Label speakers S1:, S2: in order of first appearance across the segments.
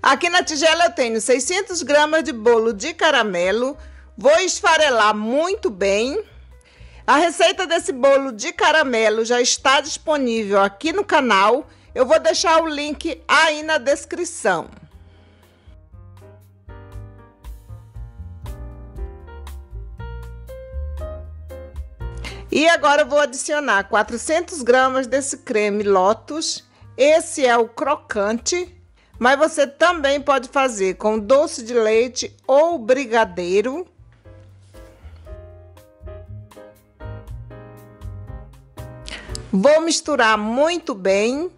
S1: Aqui na tigela eu tenho 600 gramas de bolo de caramelo. Vou esfarelar muito bem. A receita desse bolo de caramelo já está disponível aqui no canal. Eu vou deixar o link aí na descrição. E agora eu vou adicionar 400 gramas desse creme Lotus. Esse é o crocante. Mas você também pode fazer com doce de leite ou brigadeiro. Vou misturar muito bem.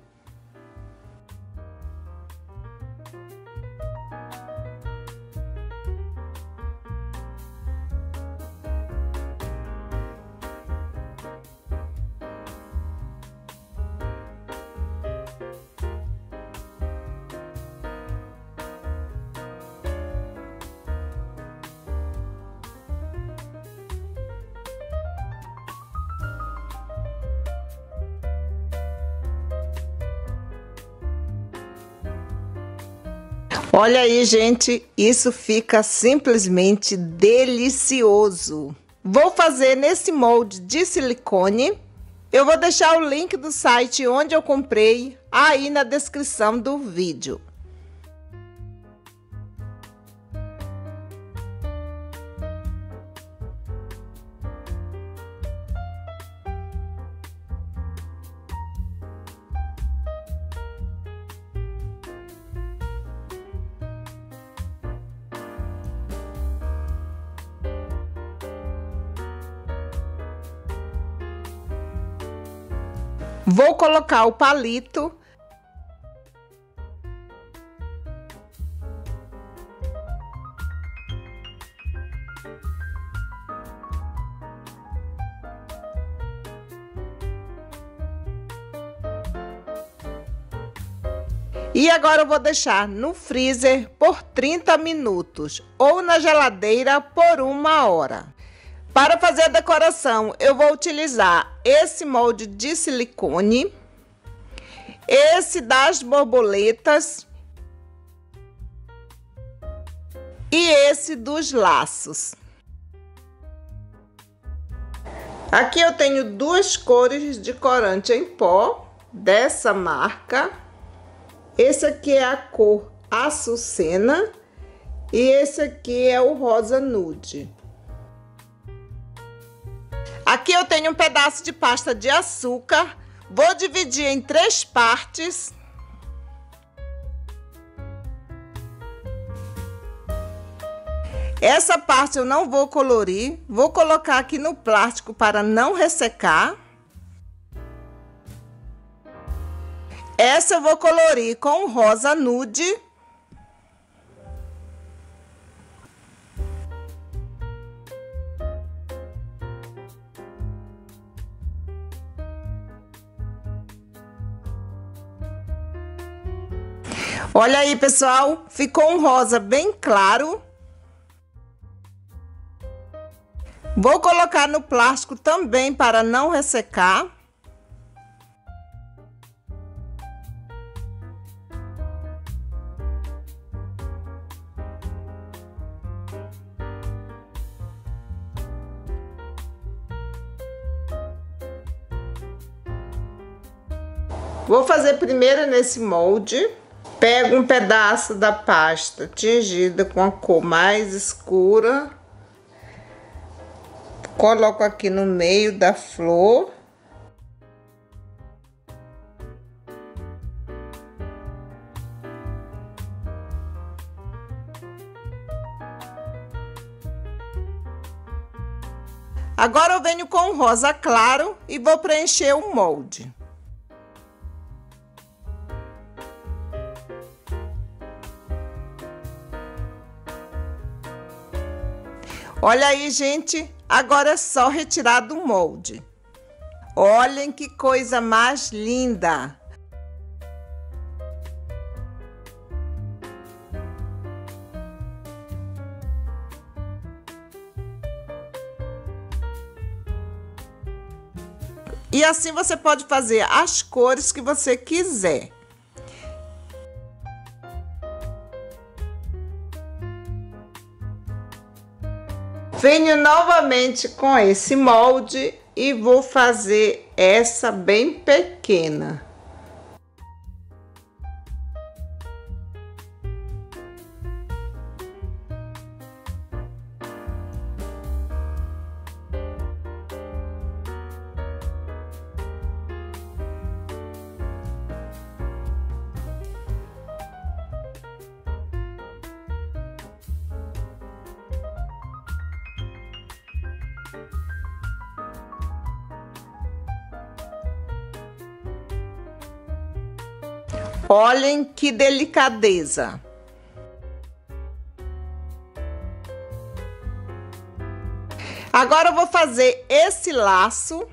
S1: Olha aí, gente, isso fica simplesmente delicioso. Vou fazer nesse molde de silicone. Eu vou deixar o link do site onde eu comprei aí na descrição do vídeo. Vou colocar o palito. E agora eu vou deixar no freezer por 30 minutos ou na geladeira por 1 hora. Para fazer a decoração, eu vou utilizar esse molde de silicone, esse das borboletas e esse dos laços. Aqui eu tenho 2 cores de corante em pó dessa marca. Esse aqui é a cor açucena e esse aqui é o rosa nude. Aqui eu tenho um pedaço de pasta de açúcar. Vou dividir em 3 partes. Essa parte eu não vou colorir. Vou colocar aqui no plástico para não ressecar. Essa eu vou colorir com rosa nude. Olha aí, pessoal, ficou um rosa bem claro. Vou colocar no plástico também para não ressecar. Vou fazer primeiro nesse molde. Pego um pedaço da pasta tingida com a cor mais escura. Coloco aqui no meio da flor. Agora eu venho com rosa claro e vou preencher o molde. Olha aí, gente, agora é só retirar do molde. Olhem que coisa mais linda! E assim você pode fazer as cores que você quiser. Venho novamente com esse molde e vou fazer essa bem pequena. Olhem que delicadeza! Agora eu vou fazer esse laço.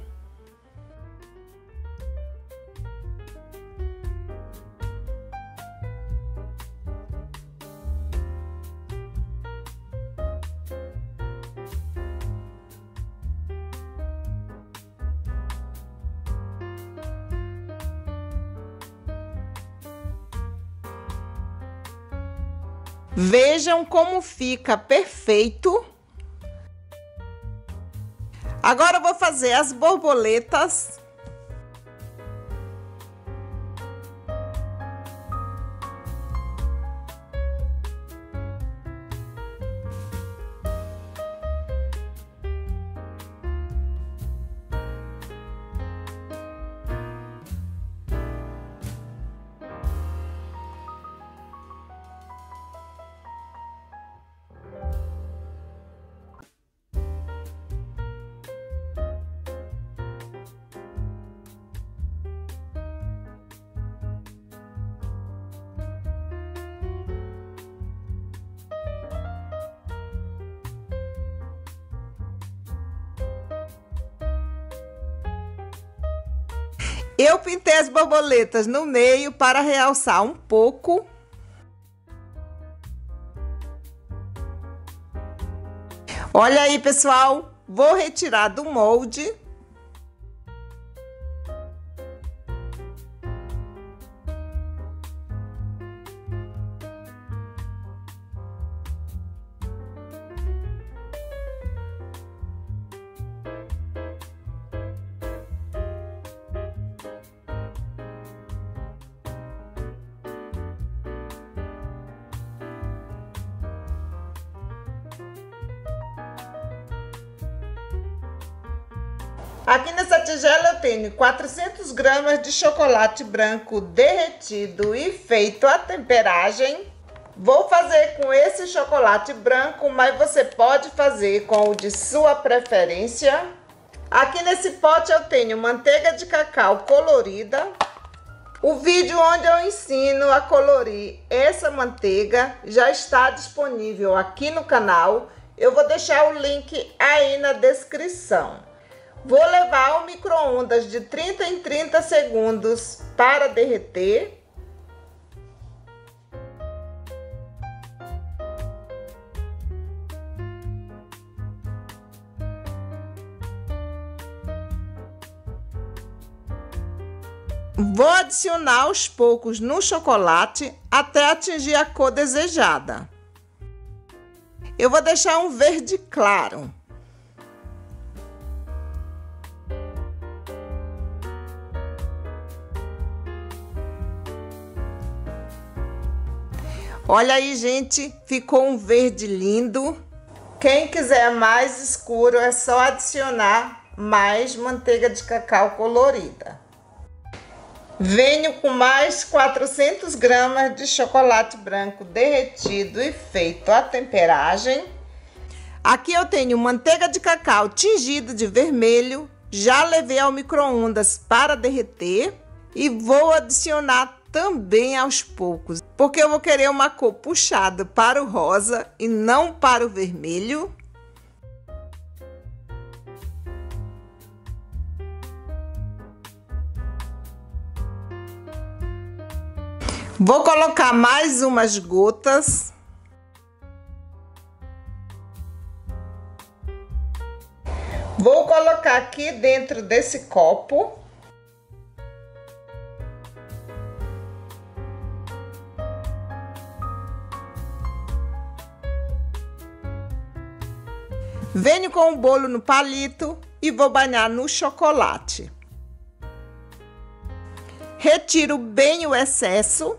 S1: Vejam como fica perfeito. Agora eu vou fazer as borboletas. Eu pintei as borboletas no meio para realçar um pouco. Olha aí, pessoal, vou retirar do molde. Aqui nessa tigela eu tenho 400 gramas de chocolate branco derretido e feito a temperagem. Vou fazer com esse chocolate branco, mas você pode fazer com o de sua preferência. Aqui nesse pote eu tenho manteiga de cacau colorida. O vídeo onde eu ensino a colorir essa manteiga já está disponível aqui no canal. Eu vou deixar o link aí na descrição. Vou levar ao micro-ondas de 30 em 30 segundos para derreter. Vou adicionar aos poucos no chocolate até atingir a cor desejada. Eu vou deixar um verde claro. Olha aí, gente, ficou um verde lindo. Quem quiser mais escuro é só adicionar mais manteiga de cacau colorida. Venho com mais 400 gramas de chocolate branco derretido e feito a temperagem. Aqui eu tenho manteiga de cacau tingida de vermelho. Já levei ao micro-ondas para derreter e vou adicionar também aos poucos, porque eu vou querer uma cor puxada para o rosa e não para o vermelho. Vou colocar mais umas gotas. Vou colocar aqui dentro desse copo. Venho com o bolo no palito e vou banhar no chocolate. Retiro bem o excesso.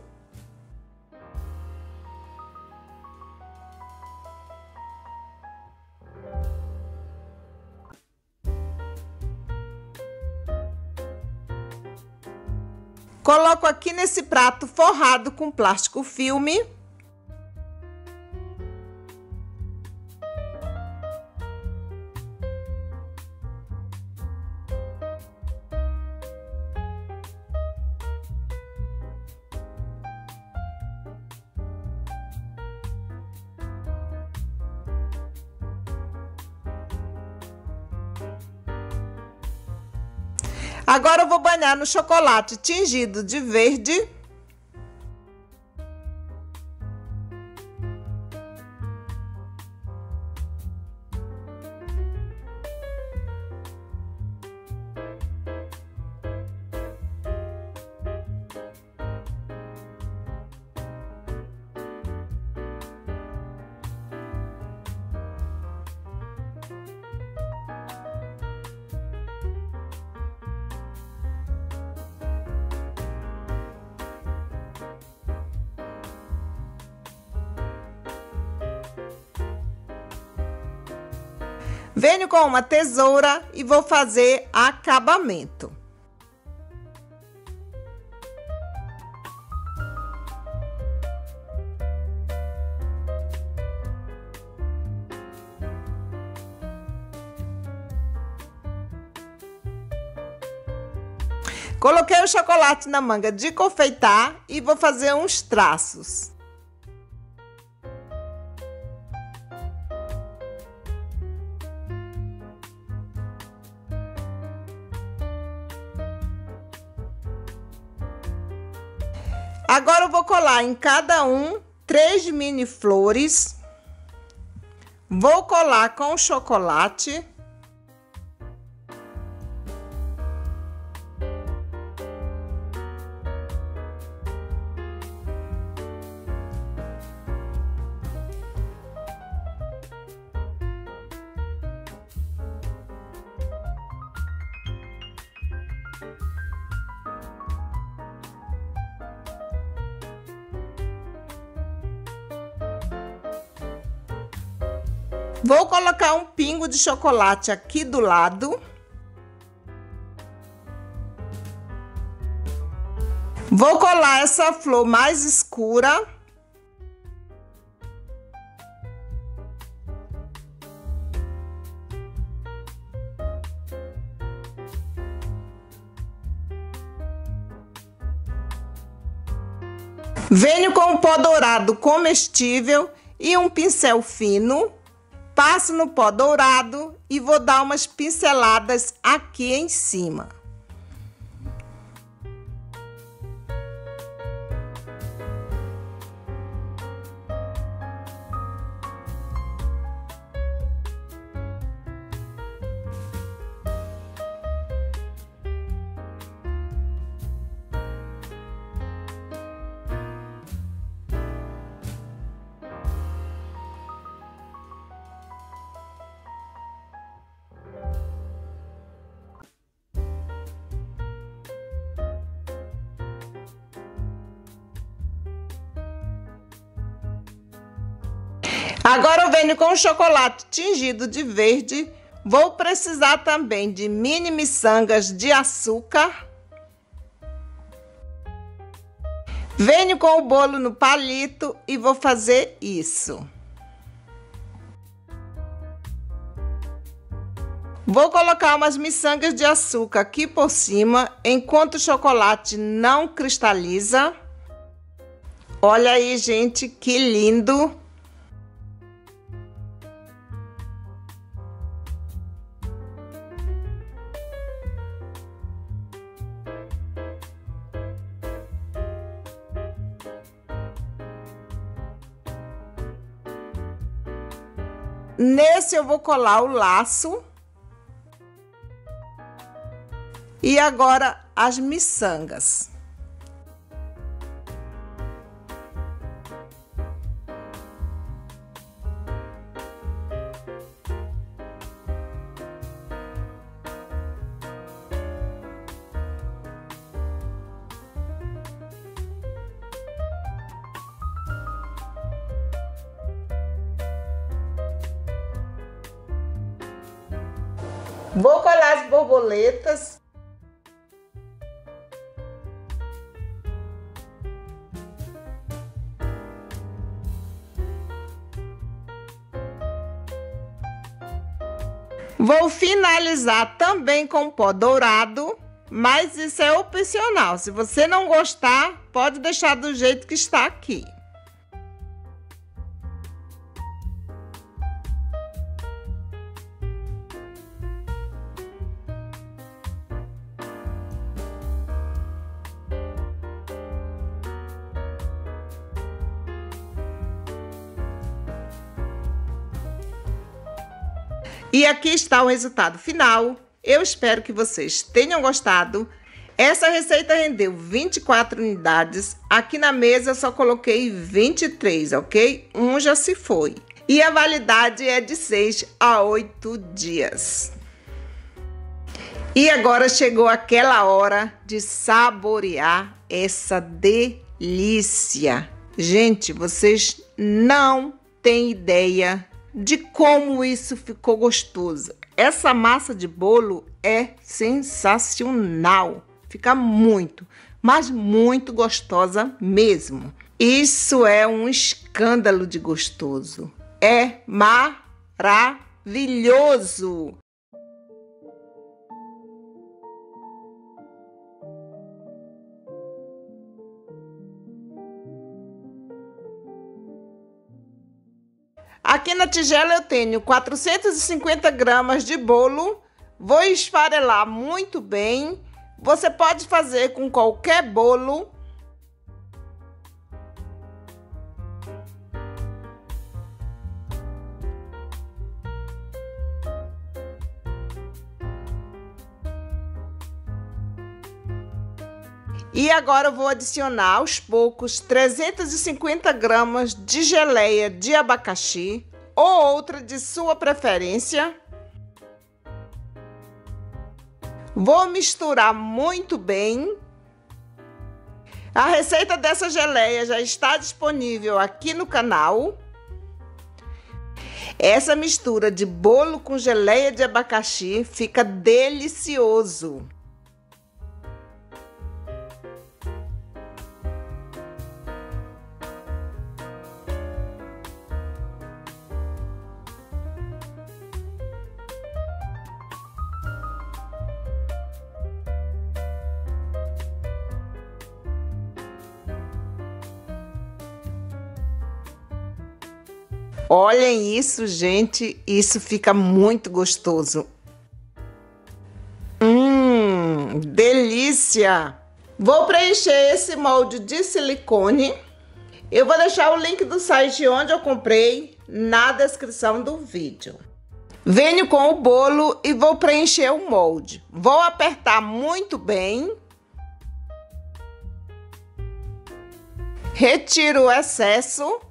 S1: Coloco aqui nesse prato forrado com plástico filme. Agora eu vou banhar no chocolate tingido de verde. Venho com uma tesoura e vou fazer acabamento. Coloquei o chocolate na manga de confeitar e vou fazer uns traços. Agora eu vou colar em cada um 3 mini flores. Vou colar com chocolate. Vou colocar um pingo de chocolate aqui do lado. Vou colar essa flor mais escura. Venho com o pó dourado comestível e um pincel fino. Passo no pó dourado e vou dar umas pinceladas aqui em cima. Agora eu venho com o chocolate tingido de verde. Vou precisar também de mini miçangas de açúcar. Venho com o bolo no palito e vou fazer isso. Vou colocar umas miçangas de açúcar aqui por cima, enquanto o chocolate não cristaliza. Olha aí, gente, que lindo! Nesse eu vou colar o laço. E agora as miçangas. Vou colar as borboletas. Vou finalizar também com pó dourado, mas isso é opcional. Se você não gostar, pode deixar do jeito que está aqui. E aqui está o resultado final. Eu espero que vocês tenham gostado. Essa receita rendeu 24 unidades. Aqui na mesa eu só coloquei 23, ok? Um já se foi. E a validade é de 6 a 8 dias. E agora chegou aquela hora de saborear essa delícia. Gente, vocês não têm ideia de como isso ficou gostoso. Essa massa de bolo é sensacional. Fica muito, mas muito gostosa mesmo. Isso é um escândalo de gostoso. É maravilhoso. Aqui na tigela eu tenho 450 gramas de bolo. Vou esfarelar muito bem. Você pode fazer com qualquer bolo. E agora eu vou adicionar aos poucos 350 gramas de geleia de abacaxi ou outra de sua preferência. Vou misturar muito bem. A receita dessa geleia já está disponível aqui no canal. Essa mistura de bolo com geleia de abacaxi fica delicioso. Olhem isso, gente, isso fica muito gostoso. Delícia! Vou preencher esse molde de silicone. Eu vou deixar o link do site onde eu comprei na descrição do vídeo. Venho com o bolo e vou preencher o molde. Vou apertar muito bem. Retiro o excesso.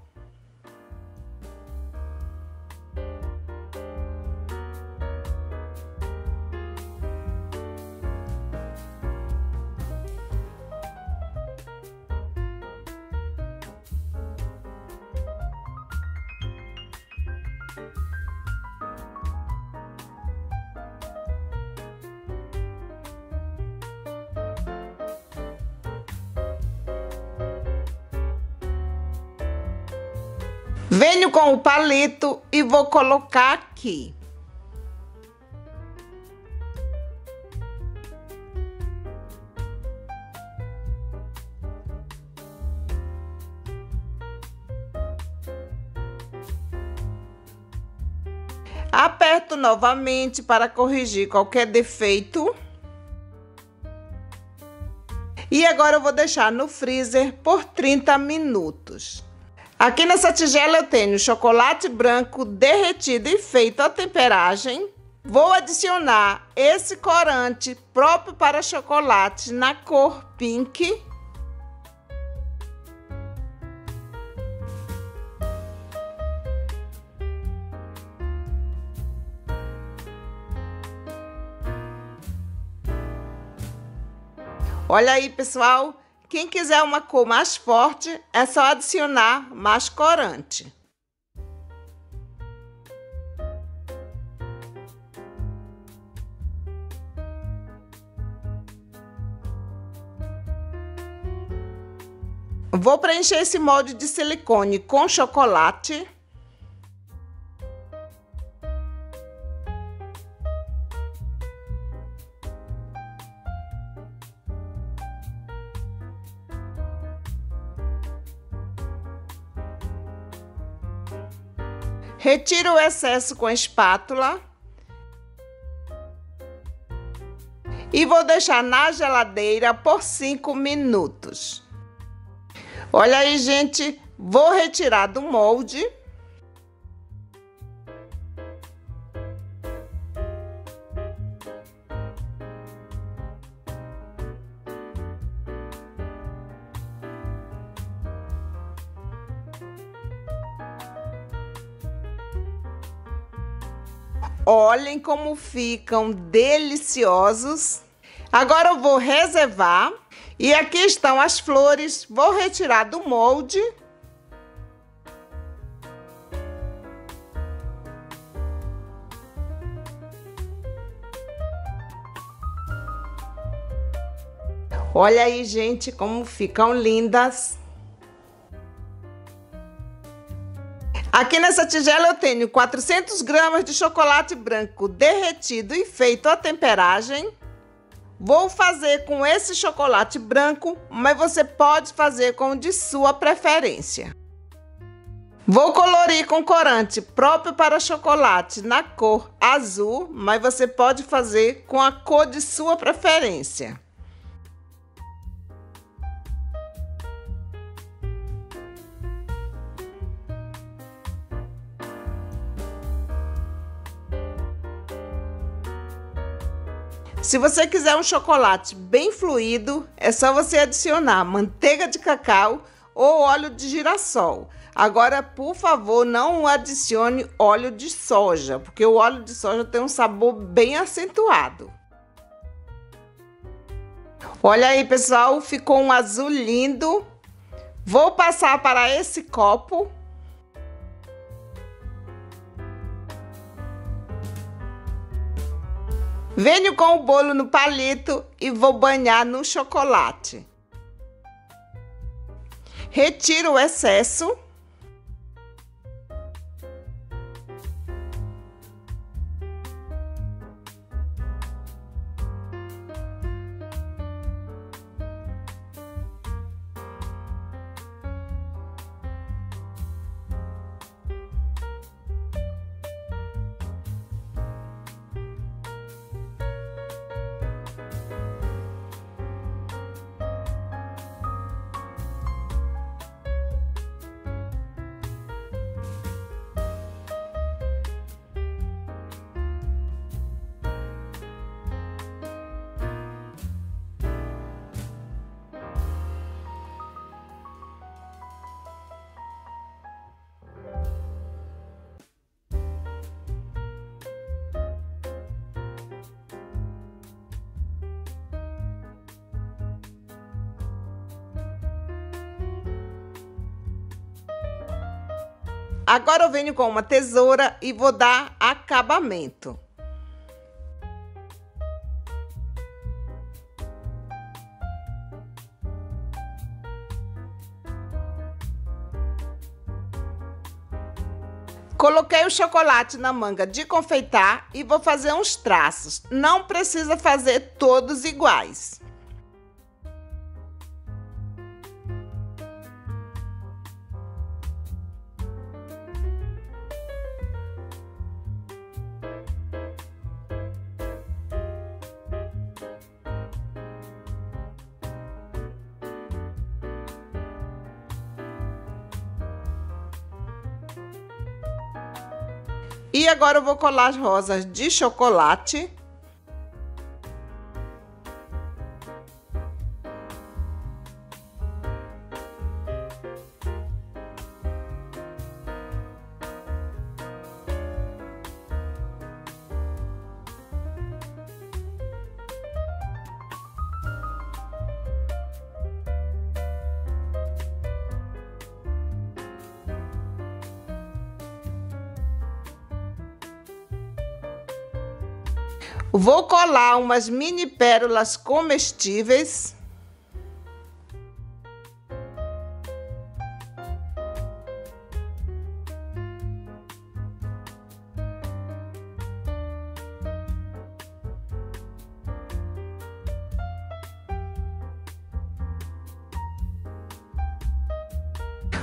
S1: Venho com o palito e vou colocar aqui. Aperto novamente para corrigir qualquer defeito. E agora eu vou deixar no freezer por 30 minutos. Aqui nessa tigela eu tenho chocolate branco derretido e feito a temperagem. Vou adicionar esse corante próprio para chocolate na cor pink. Olha aí, pessoal, quem quiser uma cor mais forte, é só adicionar mais corante. Vou preencher esse molde de silicone com chocolate. Retiro o excesso com a espátula. E vou deixar na geladeira por 5 minutos. Olha aí, gente, vou retirar do molde. Olhem como ficam deliciosos. Agora eu vou reservar. E aqui estão as flores. Vou retirar do molde. Olha aí, gente, como ficam lindas. Aqui nessa tigela eu tenho 400 gramas de chocolate branco derretido e feito a temperagem. Vou fazer com esse chocolate branco, mas você pode fazer com o de sua preferência. Vou colorir com corante próprio para chocolate na cor azul, mas você pode fazer com a cor de sua preferência. Se você quiser um chocolate bem fluido, é só você adicionar manteiga de cacau ou óleo de girassol. Agora, por favor, não adicione óleo de soja, porque o óleo de soja tem um sabor bem acentuado. Olha aí, pessoal, ficou um azul lindo. Vou passar para esse copo. Venho com o bolo no palito e vou banhar no chocolate. Retiro o excesso. Agora eu venho com uma tesoura e vou dar acabamento. Coloquei o chocolate na manga de confeitar e vou fazer uns traços. Não precisa fazer todos iguais. E agora eu vou colar as rosas de chocolate. Vou colar umas mini pérolas comestíveis.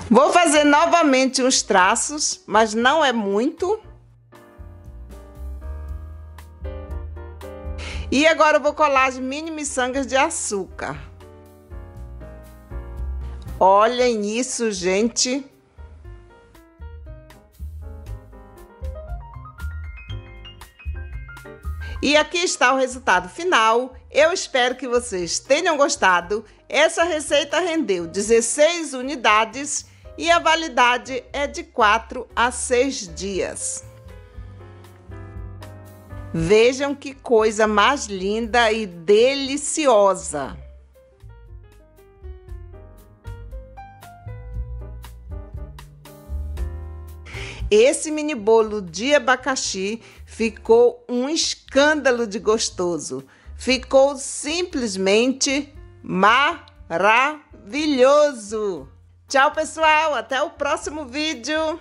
S1: Vou fazer novamente uns traços, mas não é muito. E agora eu vou colar as mini miçangas de açúcar. Olhem isso, gente. E aqui está o resultado final. Eu espero que vocês tenham gostado. Essa receita rendeu 16 unidades e a validade é de 4 a 6 dias. Vejam que coisa mais linda e deliciosa! Esse mini bolo de abacaxi ficou um escândalo de gostoso. Ficou simplesmente maravilhoso! Tchau, pessoal! Até o próximo vídeo!